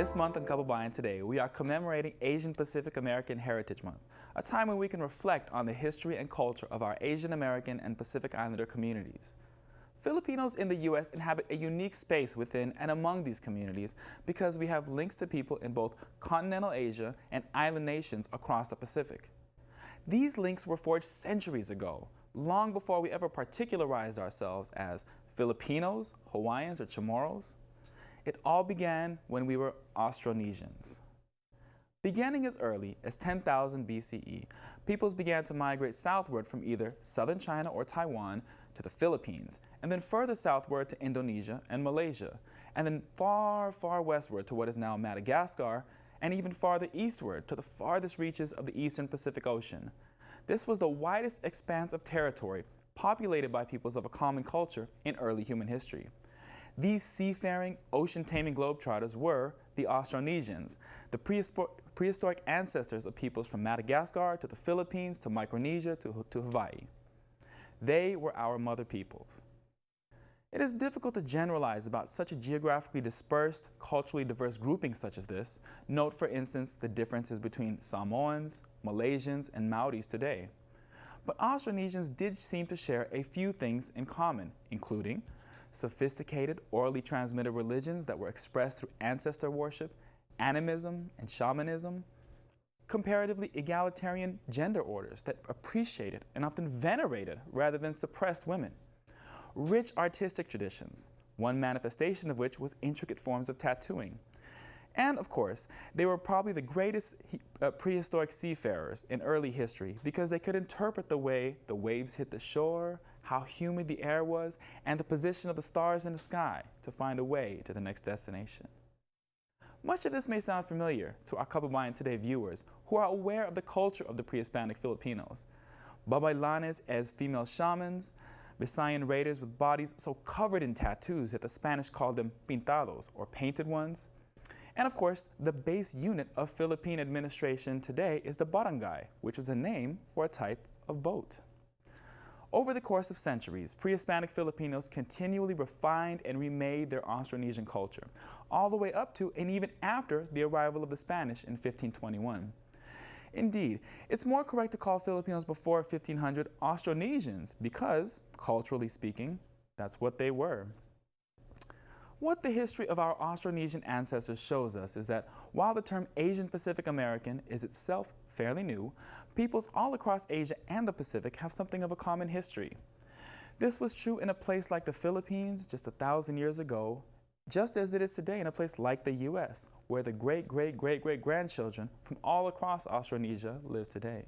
This month on Kababayan Today, we are commemorating Asian Pacific American Heritage Month, a time when we can reflect on the history and culture of our Asian American and Pacific Islander communities. Filipinos in the U.S. inhabit a unique space within and among these communities because we have links to people in both continental Asia and island nations across the Pacific. These links were forged centuries ago, long before we ever particularized ourselves as Filipinos, Hawaiians, or Chamorros. It all began when we were Austronesians. Beginning as early as 10,000 BCE, peoples began to migrate southward from either southern China or Taiwan to the Philippines, and then further southward to Indonesia and Malaysia, and then far, far westward to what is now Madagascar, and even farther eastward to the farthest reaches of the eastern Pacific Ocean. This was the widest expanse of territory populated by peoples of a common culture in early human history. These seafaring, ocean-taming globetrotters were the Austronesians, the prehistoric ancestors of peoples from Madagascar to the Philippines to Micronesia to Hawaii. They were our mother peoples. It is difficult to generalize about such a geographically dispersed, culturally diverse grouping such as this. Note, for instance, the differences between Samoans, Malaysians, and Maoris today. But Austronesians did seem to share a few things in common, including sophisticated, orally transmitted religions that were expressed through ancestor worship, animism, and shamanism, comparatively egalitarian gender orders that appreciated and often venerated rather than suppressed women, rich artistic traditions, one manifestation of which was intricate forms of tattooing. And of course, they were probably the greatest prehistoric seafarers in early history because they could interpret the way the waves hit the shore, how humid the air was, and the position of the stars in the sky to find a way to the next destination. Much of this may sound familiar to our Kababayan Today viewers who are aware of the culture of the pre-Hispanic Filipinos. Babaylanes as female shamans, Visayan raiders with bodies so covered in tattoos that the Spanish called them pintados, or painted ones. And of course, the base unit of Philippine administration today is the barangay, which was a name for a type of boat. Over the course of centuries, pre-Hispanic Filipinos continually refined and remade their Austronesian culture, all the way up to and even after the arrival of the Spanish in 1521. Indeed, it's more correct to call Filipinos before 1500 Austronesians because, culturally speaking, that's what they were. What the history of our Austronesian ancestors shows us is that while the term Asian Pacific American is itself fairly new, peoples all across Asia and the Pacific have something of a common history. This was true in a place like the Philippines just 1,000 years ago, just as it is today in a place like the U.S., where the great-great-great-great-grandchildren from all across Austronesia live today.